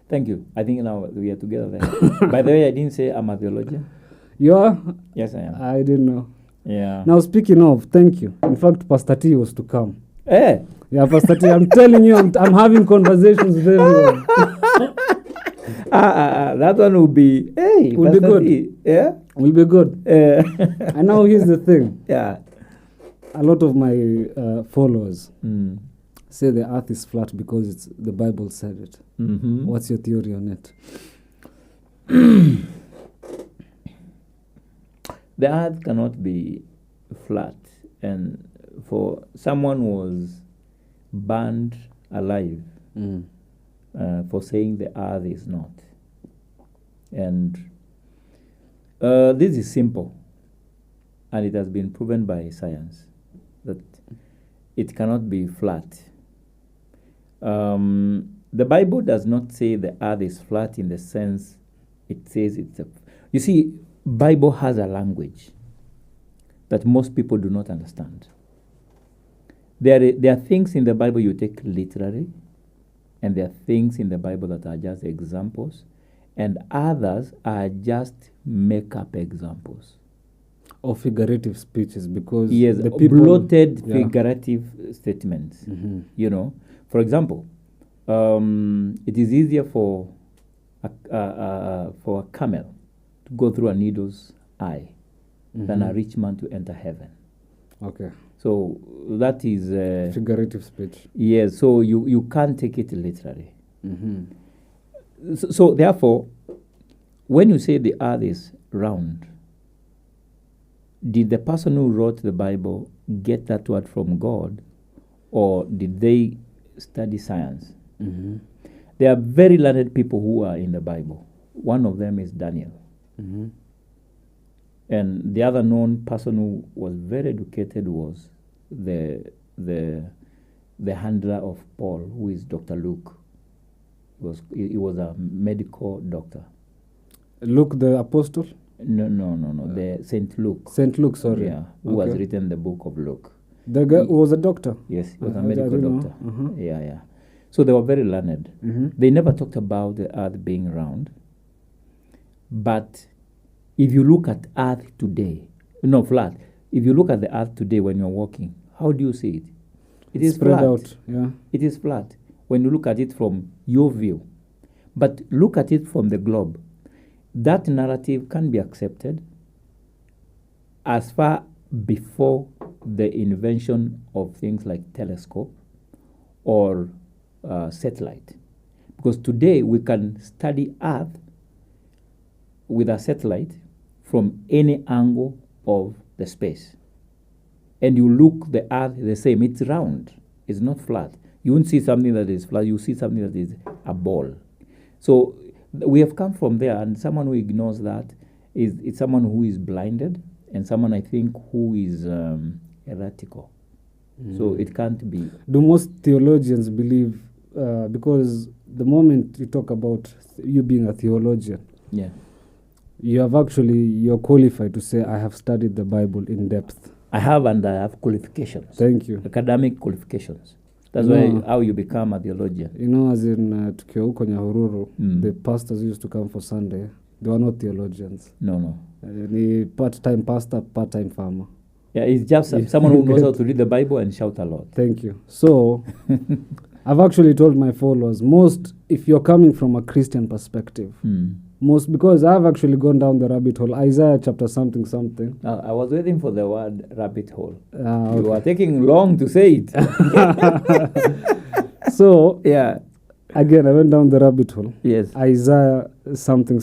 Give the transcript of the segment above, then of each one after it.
Thank you. I think now we are together there. By the way, I didn't say I'm a theologian. You are? Yes, I am. I didn't know. Yeah. Now, speaking of, thank you. In fact, Pastor T was to come. Eh? Yeah, Pastor T, I'm telling you, I'm having conversations with everyone. That one will be, hey, Will be Pastor good. T, yeah? Will be good. And now here's the thing. Yeah. A lot of my followers Mm. say the earth is flat because the Bible said it. Mm-hmm. What's your theory on it? The earth cannot be flat, and for someone who was burned alive for saying the earth is not. And this is simple, and it has been proven by science that it cannot be flat. The Bible does not say the earth is flat in the sense it says it's a... You see, Bible has a language that most people do not understand. There are things in the Bible you take literally, and there are things in the Bible that are just examples, and others are just make-up examples. Or figurative speeches, because Yes, the people... bloated Yeah. figurative statements. Mhm. You know, for example, it is easier for a camel to go through a needle's eye than a rich man to enter heaven. Okay. So that is Figurative speech. yes. So you can't take it literally. Mm-hmm. So therefore, when you say the earth is round, did the person who wrote the Bible get that word from God, or did they study science? Mm-hmm. There are very learned people who are in the Bible. One of them is Daniel. Mm-hmm. And the other known person who was very educated was the handler of Paul, who is Dr. Luke. He was a medical doctor. Luke the apostle? No. The Saint Luke. Saint Luke, sorry. Yeah, who has Okay. written the book of Luke. The guy who was a doctor? Yes, he was I a medical didn't know. doctor. Uh-huh. Yeah. So they were very learned. Mm-hmm. They never talked about the earth being round. But if you look at earth today, flat. If you look at the earth today when you're walking, how do you see it? It is Spread flat. out, yeah. It is flat when you look at it from your view. But look at it from the globe. That narrative can be accepted as far before the invention of things like telescope or satellite. Because today we can study Earth with a satellite from any angle of the space. And you look the Earth the same. It's round. It's not flat. You won't see something that is flat. You see something that is a ball. So we have come from there, and someone who ignores that is someone who is blinded, and someone, I think, who is heretical. So it can't be. Do most theologians believe, because the moment you talk about you being a theologian, Yeah. you're qualified to say, I have studied the Bible in depth. I have, and I have qualifications. Thank you. Academic qualifications. That's No. how you become a theologian. You know, as in tukiwa huko Nyahururu, Mm. the pastors used to come for Sunday. They were not theologians. No. Ni part-time pastor, part-time farmer. Yeah, it's just someone who knows how to read the Bible and shout a lot. Thank you. So, I've actually told my followers, if you're coming from a Christian perspective, because I've actually gone down the rabbit hole. Isaiah chapter something. I was waiting for the word rabbit hole. Okay. You are taking long to say it. So, Yeah. again, I went down the rabbit hole. Yes. Isaiah something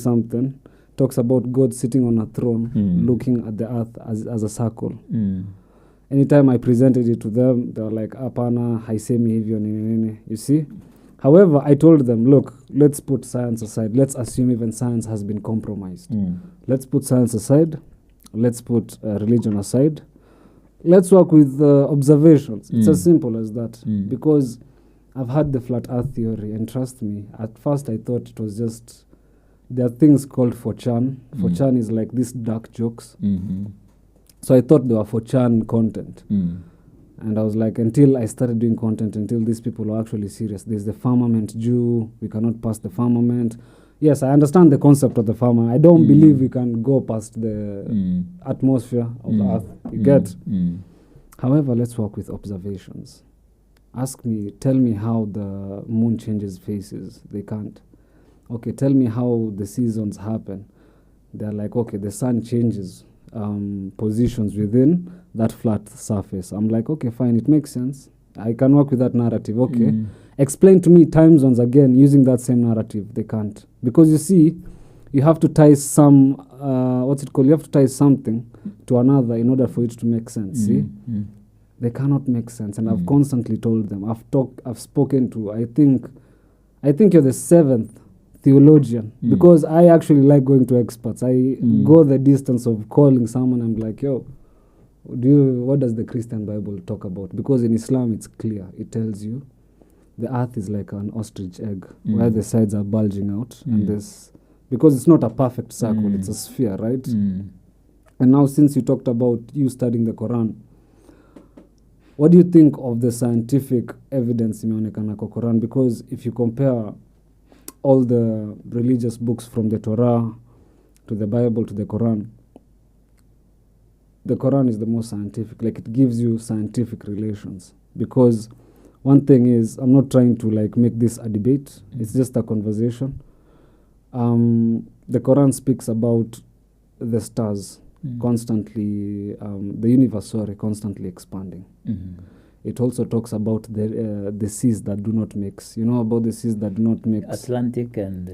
talks about God sitting on a throne, looking at the earth as a circle. Anytime I presented it to them, they were like, apana, haisemi hivyo nini. You see? However, I told them, look, let's put science aside. Let's assume even science has been compromised. Let's put science aside. Let's put religion aside. Let's work with observations. It's as simple as that. Because I've had the flat earth theory, and trust me, at first I thought it was just... There are things called 4chan. 4chan is like these dark jokes. Mm-hmm. So I thought they were 4chan content. And I was like, until I started doing content, until these people are actually serious. There's the firmament Jew. We cannot pass the firmament. Yes, I understand the concept of the firmament. I don't believe we can go past the atmosphere of the earth. You get? However, let's work with observations. Tell me how the moon changes phases. They can't. Okay, tell me how the seasons happen. They're like, okay, the sun changes positions within that flat surface. I'm like, okay, fine, it makes sense. I can work with that narrative. Okay. Explain to me time zones again using that same narrative. They can't. Because you see, you have to tie some, you have to tie something to another in order for it to make sense. See? They cannot make sense. And I've constantly told them. I've spoken to, I think you're the seventh theologian, because I actually like going to experts. I go the distance of calling someone. I'm like, yo, what does the Christian Bible talk about? Because in Islam it's clear. It tells you the earth is like an ostrich egg where the sides are bulging out, and because it's not a perfect circle, it's a sphere, right? And now, since you talked about you studying the Quran, what do you think of the scientific evidence imeonekana kwa Quran? Because if you compare all the religious books from the Torah to the Bible to the Quran is the most scientific. Like, it gives you scientific relations. Because one thing is, I'm not trying to like make this a debate. It's just a conversation. The Quran speaks about the stars constantly, the universe, constantly expanding. It also talks about the seas that do not mix. You know about the seas that do not mix? Atlantic and...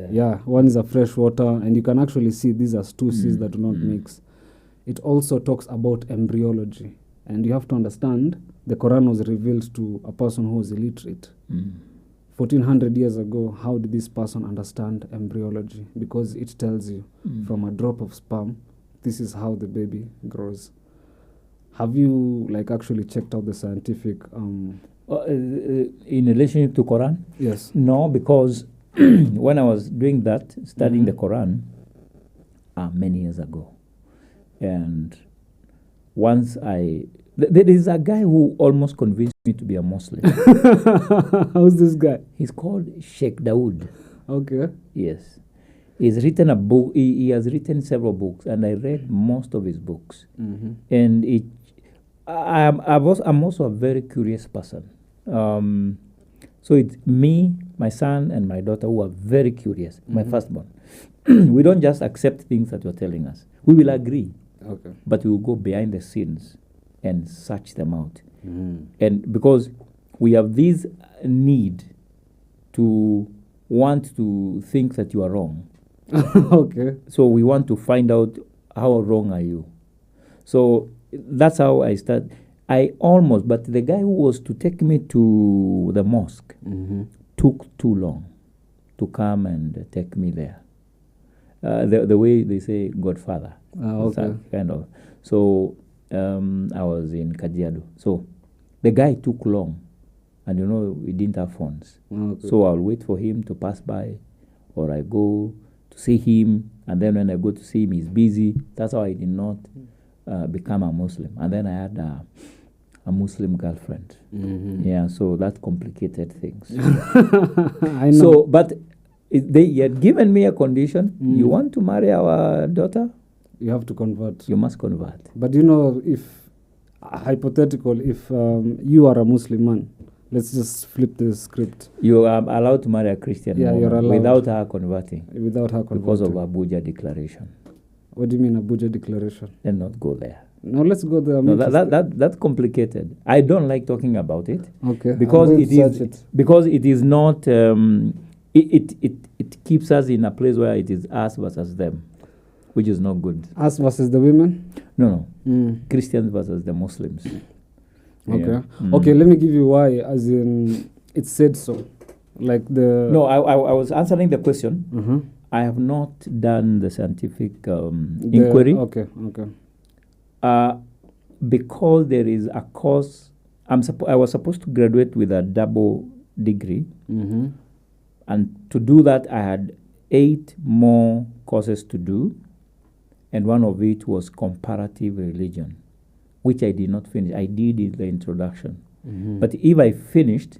one is a fresh water, and you can actually see these are two seas that do not mix. It also talks about embryology. And you have to understand, the Quran was revealed to a person who was illiterate. 1400 years ago, how did this person understand embryology? Because it tells you, from a drop of sperm, this is how the baby grows. Have you like actually checked out the scientific in relation to Quran? Yes. No, because when I was doing that, studying the Quran many years ago, and once there is a guy who almost convinced me to be a Muslim. How's this guy? He's called Sheikh Dawood. Okay. Yes. He's written a book. He has written several books, and I read most of his books. And I'm also a very curious person. So it's me, my son, and my daughter who are very curious. My firstborn. We don't just accept things that you're telling us. We will agree. Okay. But we will go behind the scenes and search them out. And because we have this need to want to think that you are wrong. Okay. So we want to find out how wrong are you. So that's how I start. But the guy who was to take me to the mosque took too long to come and take me there. The way they say Godfather. Okay. Kind of. So I was in Kajiado. So the guy took long, and we didn't have phones. Okay. So I'll wait for him to pass by, or I go to see him, and then when I go to see him, he's busy. That's how I did not become a Muslim. And then I had a Muslim girlfriend. Yeah, so that complicated things. I know. So, but they had given me a condition. You want to marry our daughter? You have to convert. You must convert. But if hypothetical, if you are a Muslim man, let's just flip the script. You are allowed to marry a Christian woman you're allowed. without her converting. Without her converting. Because of Abuja Declaration. What do you mean Abuja Declaration? Then not go there. No, let's go there. No, that's complicated. I don't like talking about it. Okay. Because it is not. It keeps us in a place where it is us versus them, which is not good. Us versus the women? No. Christians versus the Muslims. Okay. Okay, let me give you why, as in it said so. Like the... No, I was answering the question. I have not done the scientific inquiry. Okay. Because there is a course, I was supposed to graduate with a double degree. And to do that, I had 8 more courses to do. And one of it was comparative religion, which I did not finish. I did the introduction. But if I finished,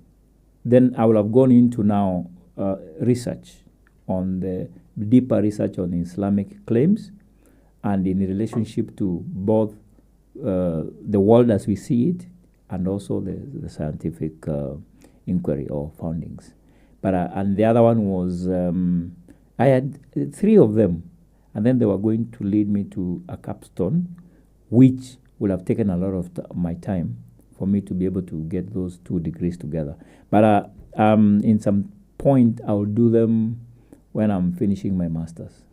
then I will have gone into now research on the deeper research on Islamic claims and in relationship to both the world as we see it and also the scientific inquiry or foundings. But and the other one was I had 3 of them, and then they were going to lead me to a capstone, which would have taken a lot of my time for me to be able to get those 2 degrees together. But in some point, I'll do them when I'm finishing my master's.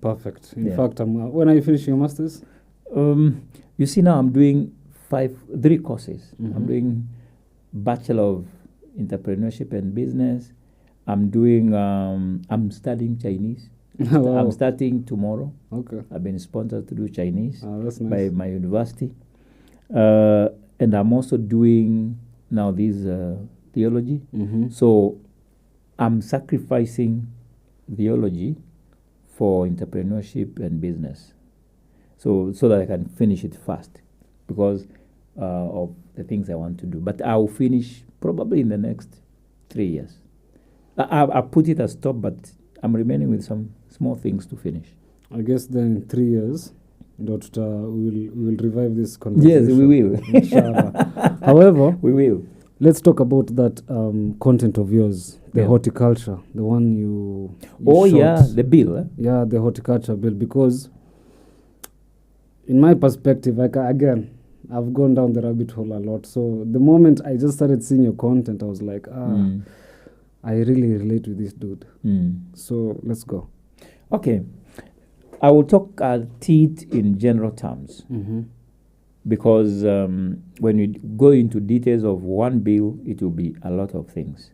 Perfect. In fact, when are you finishing your master's? You see, now I'm doing 3 courses. I'm doing Bachelor of Entrepreneurship and Business. I'm studying Chinese. Wow. I'm starting tomorrow. Okay. I've been sponsored to do Chinese That's nice. by my university. And I'm also doing now this theology. So I'm sacrificing theology for entrepreneurship and business. So that I can finish it fast because of the things I want to do. But I'll finish probably in the next 3 years. I put it as stop, but I'm remaining with some small things to finish. I guess then in 3 years, Doctor, we will revive this conversation. Yes, we will. Inshallah. However, we will. Let's talk about that content of yours, the horticulture, the one you shot. Yeah, the bill. Eh? Yeah, the horticulture bill, because in my perspective, again, I've gone down the rabbit hole a lot. So the moment I just started seeing your content, I was like, I really relate with this dude. So let's go. Okay. I will talk at it in general terms. Because when you go into details of one bill, it will be a lot of things.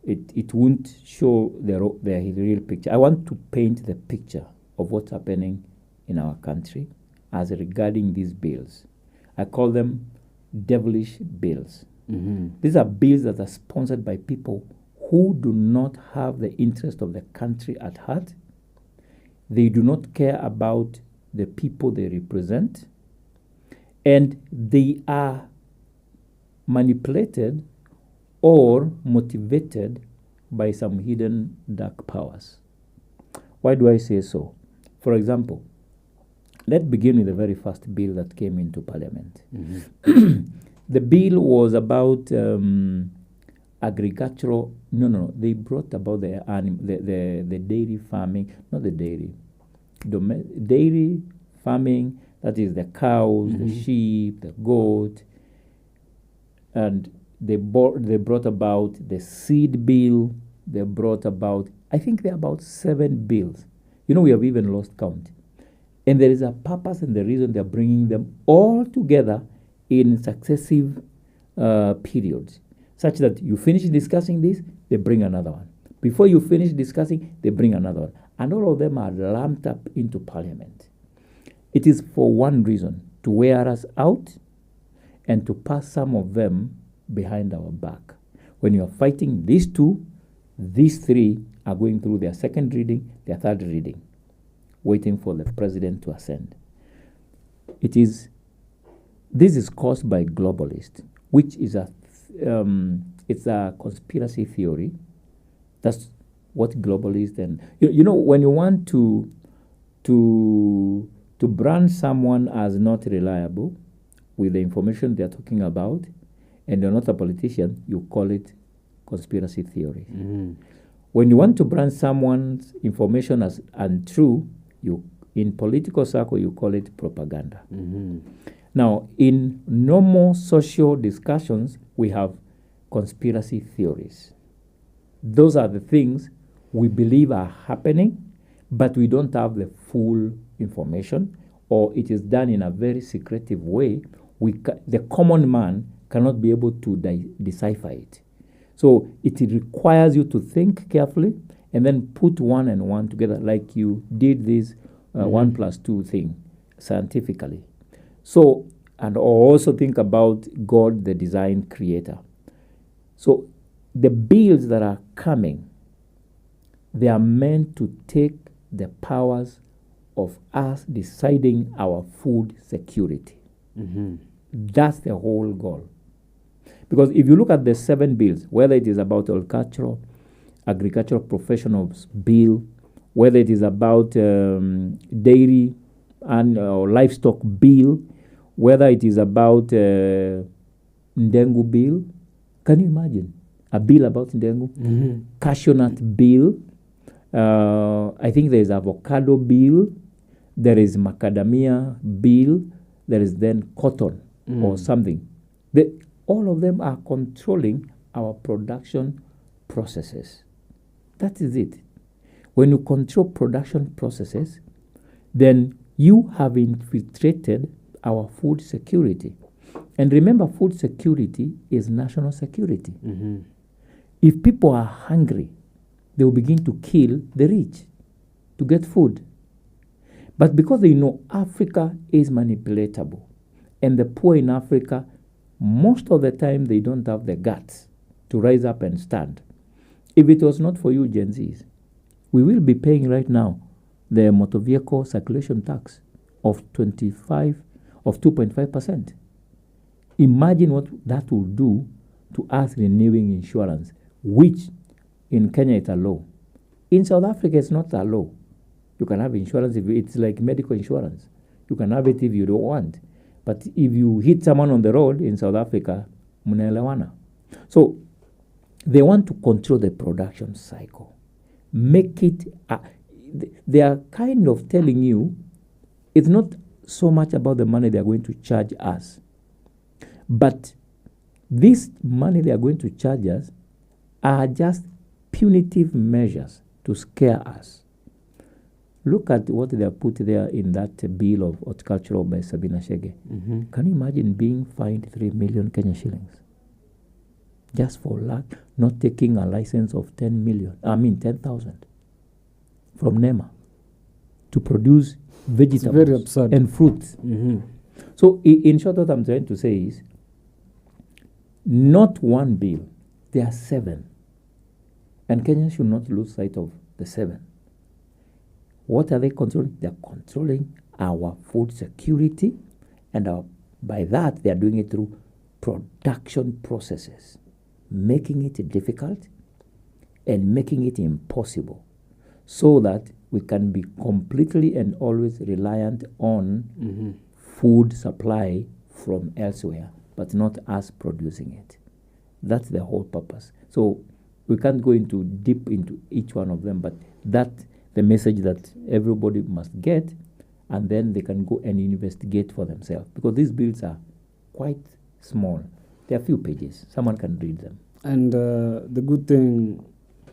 It won't show the real picture. I want to paint the picture of what's happening in our country as regarding these bills. I call them devilish bills. These are bills that are sponsored by people who do not have the interest of the country at heart. They do not care about the people they represent. And they are manipulated or motivated by some hidden dark powers. Why do I say so? For example, let's begin with the very first bill that came into Parliament. The bill was about agricultural. No. They brought about the dairy farming, not the dairy, dairy farming. That is the cows, the sheep, the goat, and they brought about the seed bill. They brought about, I think there are about 7 bills. You know, we have even lost count. And there is a purpose and the reason they're bringing them all together in successive periods, such that you finish discussing this, they bring another one. Before you finish discussing, they bring another one. And all of them are lumped up into Parliament. It is for one reason, to wear us out and to pass some of them behind our back. When you are fighting these 2, these 3 are going through their second reading, their third reading, waiting for the president to ascend. This is caused by globalists, which is it's a conspiracy theory. That's what globalists and you know, when you want to brand someone as not reliable with the information they're talking about, and you're not a politician, you call it conspiracy theory. When you want to brand someone's information as untrue, in political circle, you call it propaganda. Now, in normal social discussions, we have conspiracy theories. Those are the things we believe are happening, but we don't have the full information, or it is done in a very secretive way. The common man cannot be able to decipher it. So it requires you to think carefully and then put 1 and 1 together, like you did this 1 plus 2 thing scientifically. So, and also think about God, the design creator. So the bills that are coming, they are meant to take the powers of us deciding our food security. That's the whole goal. Because if you look at the 7 bills, whether it is about agricultural professionals bill, whether it is about dairy and livestock bill, whether it is about Ndengu bill, can you imagine a bill about Ndengu? Mm-hmm. Cashew nut bill. I think there is avocado bill. There is macadamia bill. There is then cotton or something. All of them are controlling our production processes. That is it. When you control production processes, then you have infiltrated our food security. And remember, food security is national security. Mm-hmm. If people are hungry, they will begin to kill the rich to get food. But because they know Africa is manipulatable, and the poor in Africa, most of the time, they don't have the guts to rise up and stand. If it was not for you, Gen Zs, we will be paying right now the motor vehicle circulation tax of 2.5%. Imagine what that will do to us renewing insurance, which in Kenya is a law. In South Africa, it's not a law. You can have insurance if it's like medical insurance. You can have it if you don't want. But if you hit someone on the road in South Africa, munaelewana. So they want to control the production cycle. Make it, they are kind of telling you it's not so much about the money they are going to charge us. But this money they are going to charge us are just punitive measures to scare us. Look at what they have put there in that bill of horticulture by Sabina Shege. Mm-hmm. Can you imagine being fined 3 million Kenya shillings? Just for not taking a license of 10,000 from NEMA to produce vegetables and fruits. Mm-hmm. So in short, what I'm trying to say is, not one bill, there are 7. And Kenya should not lose sight of the 7. What are they controlling? They're controlling our food security, and by that, they are doing it through production processes, making it difficult and making it impossible so that we can be completely and always reliant on food supply from elsewhere, but not us producing it. That's the whole purpose. So we can't go deep into each one of them, but that's the message that everybody must get, and then they can go and investigate for themselves, because these bills are quite small. There are few pages. Someone can read them. And the good thing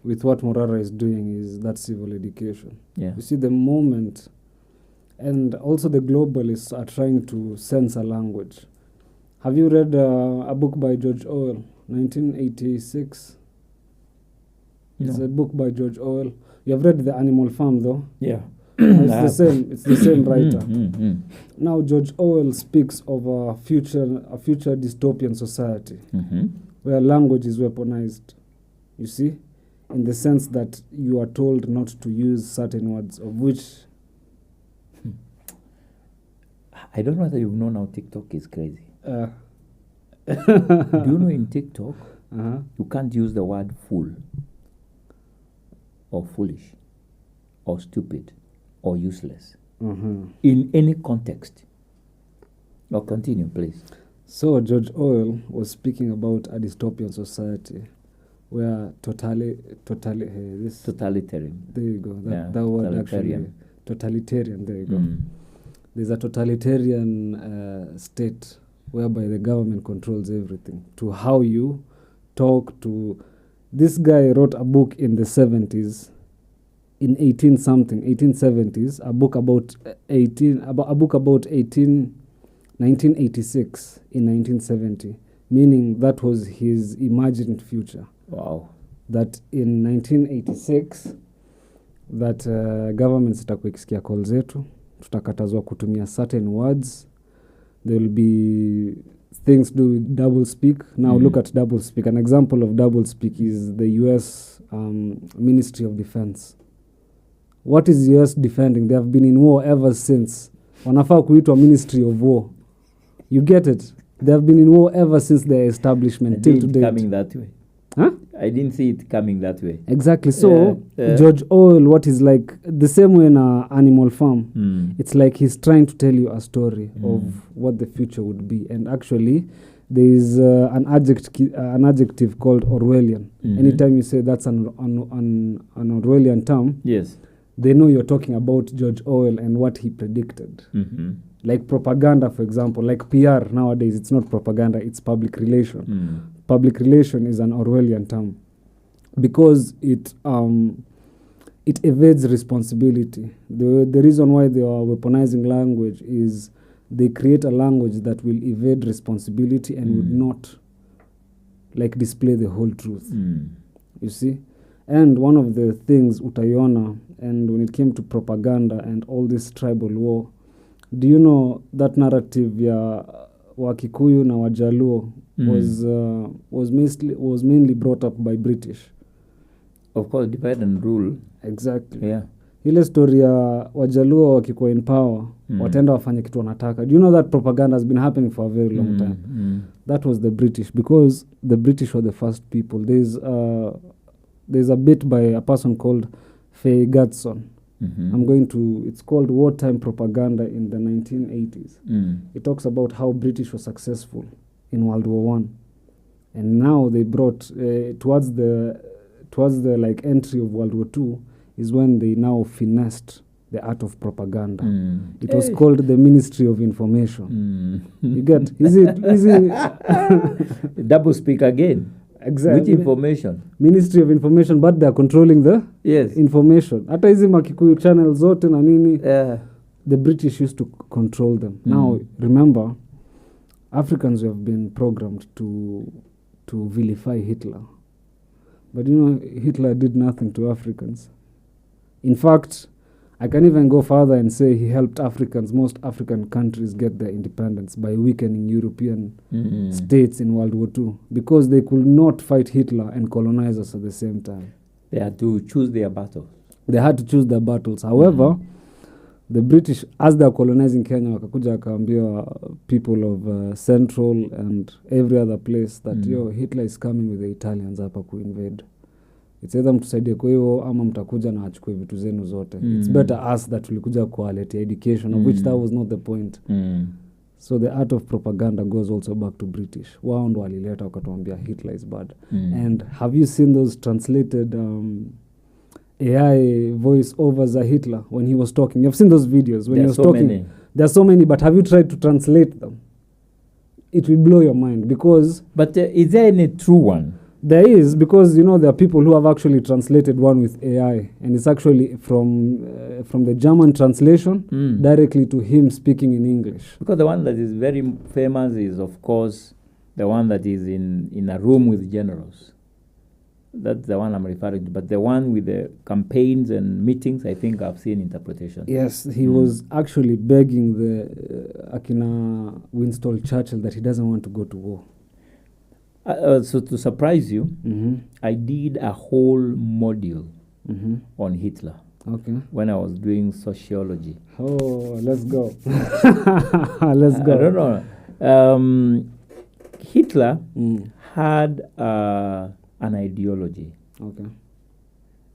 with what Morara is doing is that civil education. Yeah. You see, the moment, and also the globalists are trying to censor language. Have you read a book by George Orwell, 1986? No. It's a book by George Orwell. You have read The Animal Farm, though? Yeah. It's the same writer. Now, George Orwell speaks of a future dystopian society where language is weaponized, you see, in the sense that you are told not to use certain words, of which... I don't know whether you know now TikTok is crazy. Do you know in TikTok, you can't use the word fool or foolish or stupid or useless in any context. Now continue, please. So George Orwell was speaking about a dystopian society where totalitarian. There you go. That word actually, totalitarian. There you go. There's a totalitarian state whereby the government controls everything, to how you talk to. This guy wrote a book in the 70s, in 1870s, a book about 1986 in 1970, meaning that was his imagined future. Wow. That in 1986 that government zitakuwa ikisikia call zetu, tutakatazwa kutumia certain words. There will be things to do with double speak. Now look at double speak. An example of double speak is the US Ministry of Defense. What is US defending? They have been in war ever since. Wanafaa kuitwa Ministry of War. You get it? They have been in war ever since their establishment I till didn't today. coming that way. Huh? I didn't see it coming that way. Exactly. So Yeah. George Orwell, what is like the same way in Animal Farm. Mm. It's like he's trying to tell you a story of what the future would be, and actually, there is an adjective called Orwellian. Anytime you say that's an Orwellian term, Yes. they know you're talking about George Orwell and what he predicted. Mm-hmm. Like propaganda, for example, like PR nowadays, it's not propaganda, it's public relation. Public relation is an Orwellian term because it evades responsibility. The reason why they are weaponizing language is they create a language that will evade responsibility and would not like display the whole truth. You see? And one of the things utaiona, and when it came to propaganda and all this tribal war, do you know that narrative ya Wakikuyu na Wajaluo was mainly brought up by British. Of course, divide and rule. Exactly. Yeah. Ile story ya Wajaluo wakikuwa in power, wataenda wafanye kitu wanataka. Do you know that propaganda has been happening for a very long time? That was the British, because the British were the first people. There's a bit by a person called Faye Gatson. It's called Wartime Propaganda in the 1980s. It talks about how British were successful in World War I. And now they brought, towards the like entry of World War II, is when they now finessed the art of propaganda. It was called the Ministry of Information. You get? Is it? Double speak again. Exactly. Which information? Ministry of Information, but they are controlling the information. Hata hizi Makikuyu channel zote na nini, the British used to control them. Now, remember, Africans have been programmed to vilify Hitler. But you know, Hitler did nothing to Africans. In fact, I can even go further and say he helped most African countries get their independence by weakening European states in World War II, because they could not fight Hitler and colonize us at the same time. They had to choose their battles. They had to choose their battles. However, the British, as they are colonizing Kenya, wakakuja wakaambia people of Central and every other place that Hitler is coming with the Italians hapa kuinvade. It's either mtusaidie kwa hiyo ama mtakuja na achukue vitu zenu zote. It's better us that tulikuja quality education, of which that was not the point. So the art of propaganda goes also back to British. Wao ndo walileta wakatuambia Hitler is bad. And have you seen those translated AI voice overs a Hitler when he was talking? You've seen those videos when he was talking. Many. There are so many, but have you tried to translate them? It will blow your mind because... But is there any true one? There is, because you know there are people who have actually translated one with AI, and it's actually from the German translation directly to him speaking in English. Because the one that is very famous is, of course, the one that is in a room with generals. That's the one I'm referring to. But the one with the campaigns and meetings, I think I've seen interpretation. Yes, he was actually begging the Akina Winston Churchill that he doesn't want to go to war. So to surprise you, I did a whole module on Hitler. Okay. When I was doing sociology. Oh, let's go. Let's go. I don't know. Hitler had an ideology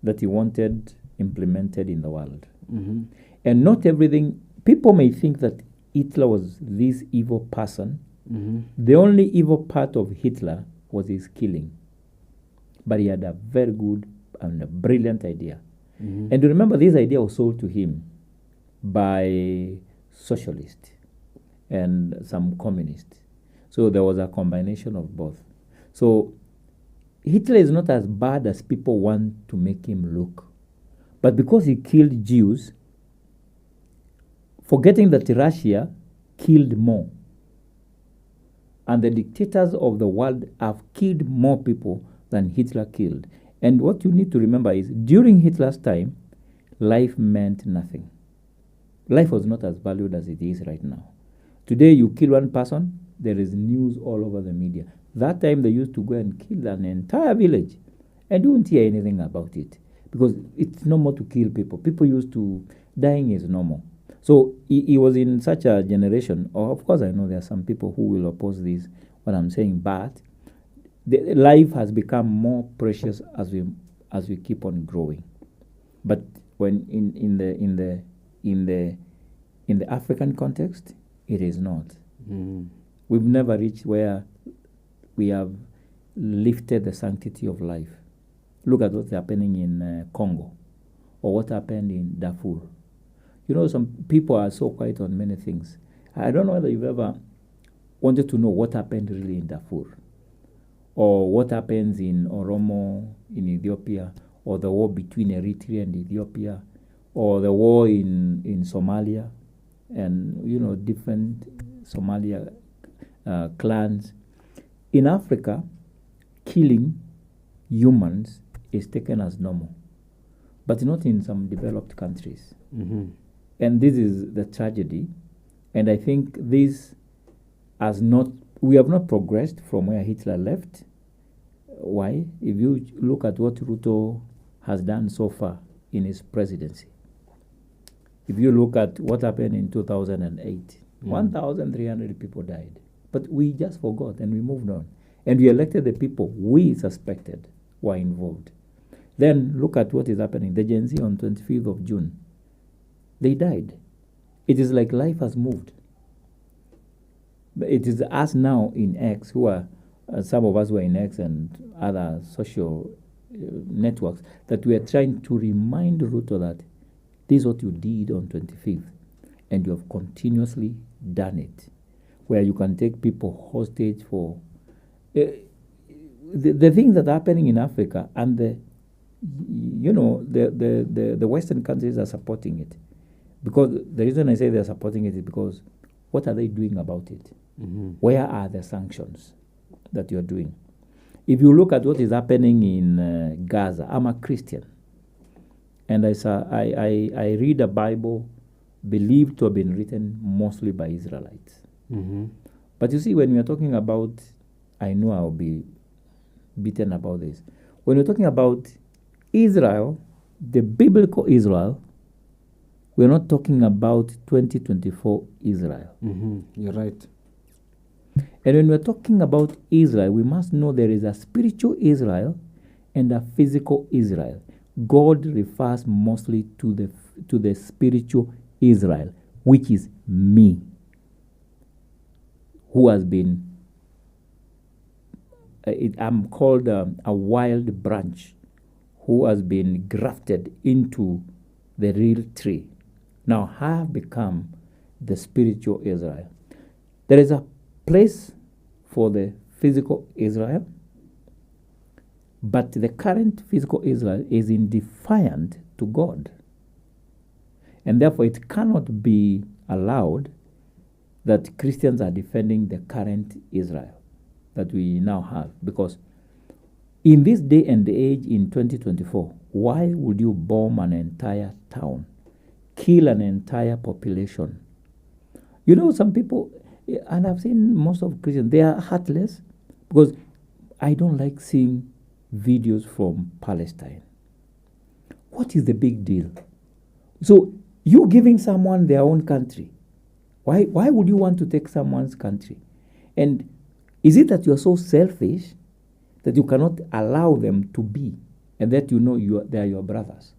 that he wanted implemented in the world. And not everything, people may think that Hitler was this evil person. The only evil part of Hitler was his killing. But he had a very good and a brilliant idea. And remember, this idea was sold to him by socialists and some communists. So there was a combination of both. So Hitler is not as bad as people want to make him look. But because he killed Jews, forgetting that Russia killed more. And the dictators of the world have killed more people than Hitler killed. And what you need to remember is, during Hitler's time, life meant nothing. Life was not as valued as it is right now. Today, you kill one person, there is news all over the media. That time, they used to go and kill an entire village. And you won't hear anything about it. Because it's normal to kill people. People used to... Dying is normal. So he was in such a generation. Or of course, I know there are some people who will oppose this, what I'm saying, but life has become more precious as we keep on growing. But when in the African context, it is not. We've never reached where we have lifted the sanctity of life. Look at what's happening in Congo, or what happened in Darfur. You know, some people are so quiet on many things. I don't know whether you've ever wanted to know what happened really in Darfur, or what happens in Oromo in Ethiopia, or the war between Eritrea and Ethiopia, or the war in Somalia, and, you know, different Somalia clans. In Africa, killing humans is taken as normal, but not in some developed countries. And this is the tragedy. And I think this we have not progressed from where Hitler left. Why? If you look at what Ruto has done so far in his presidency, if you look at what happened in 2008, 1,300 people died. But we just forgot and we moved on. And we elected the people we suspected were involved. Then look at what is happening. The Gen Z on 25th of June, they died. It is like life has moved. But it is us now in X who are, some of us who are in X and other social networks, that we are trying to remind Ruto that this is what you did on 25th, and you have continuously done it, where you can take people hostage for the things that are happening in Africa, and the Western countries are supporting it. Because the reason I say they're supporting it is because what are they doing about it? Where are the sanctions that you're doing? If you look at what is happening in Gaza, I'm a Christian, and I read a Bible believed to have been written mostly by Israelites. But you see, when we are talking about, I know I'll be beaten about this. When we're talking about Israel, the biblical Israel, we're not talking about 2024 Israel. You're right. And when we're talking about Israel, we must know there is a spiritual Israel and a physical Israel. God refers mostly to the spiritual Israel, which is me, who has been, I'm called a wild branch, who has been grafted into the real tree. Now I have become the spiritual Israel. There is a place for the physical Israel, but the current physical Israel is indifferent to God. And therefore it cannot be allowed that Christians are defending the current Israel that we now have. Because in this day and age in 2024, why would you bomb an entire town, kill an entire population? You know, some people, and I've seen most of Christians, they are heartless, because I don't like seeing videos from Palestine. What is the big deal? So you giving someone their own country. Why would you want to take someone's country? And is it that you are so selfish that you cannot allow them to be, and that you know they are your brothers?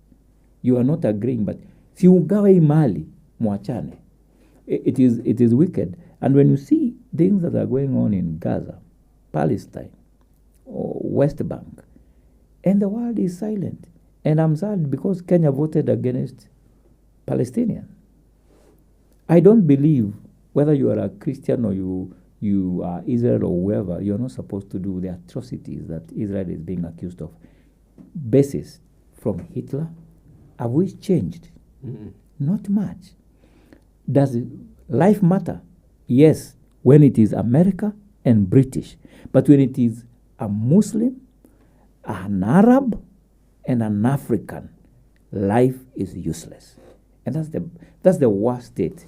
You are not agreeing, but si ugawe mali mwachane. It is wicked. And when you see things that are going on in Gaza, Palestine, or West Bank, and the world is silent, and I'm sad because Kenya voted against Palestinians. I don't believe whether you are a Christian or you are Israel or whoever, you're not supposed to do the atrocities that Israel is being accused of. Basis from Hitler, have we changed? Not much. Does life matter? Yes, when it is America and British. But when it is a Muslim, an Arab, and an African, life is useless. And that's the worst state.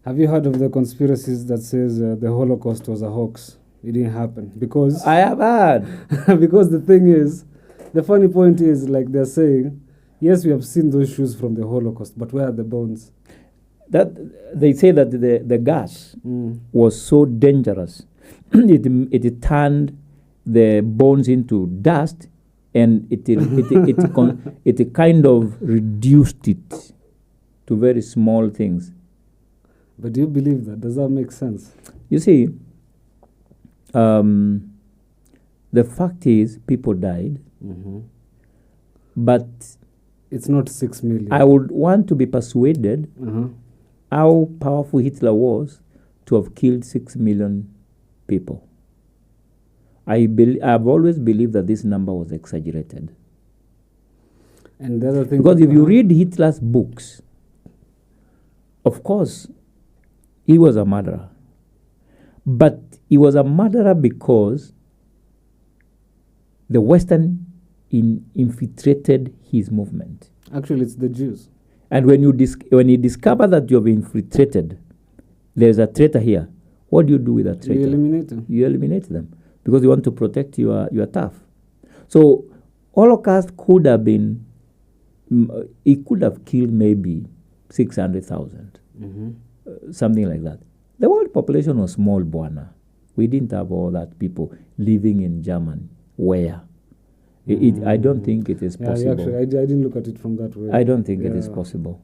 Have you heard of the conspiracies that says the Holocaust was a hoax? It didn't happen. Because I have heard. Because the thing is, the funny point is, like they're saying, yes, we have seen those shoes from the Holocaust, but where are the bones? that they say that the gas was so dangerous, it turned the bones into dust, and it kind of reduced it to very small things. But do you believe that? Does that make sense? You see, the fact is people died, but it's not 6 million. I would want to be persuaded how powerful Hitler was to have killed 6 million people. I've always believed that this number was exaggerated. And the other thing, because if you read Hitler's books, of course, he was a murderer. But he was a murderer because the Western infiltrated his movement. Actually, it's the Jews. And when you discover that you have infiltrated, there's a traitor here. What do you do with a traitor? You eliminate them. You eliminate them because you want to protect your turf. So Holocaust could have been, it could have killed maybe 600,000, something like that. The world population was small, Buana. We didn't have all that people living in Germany. Where? I don't think it is possible. Actually, I didn't look at it from that way. I don't think it is possible.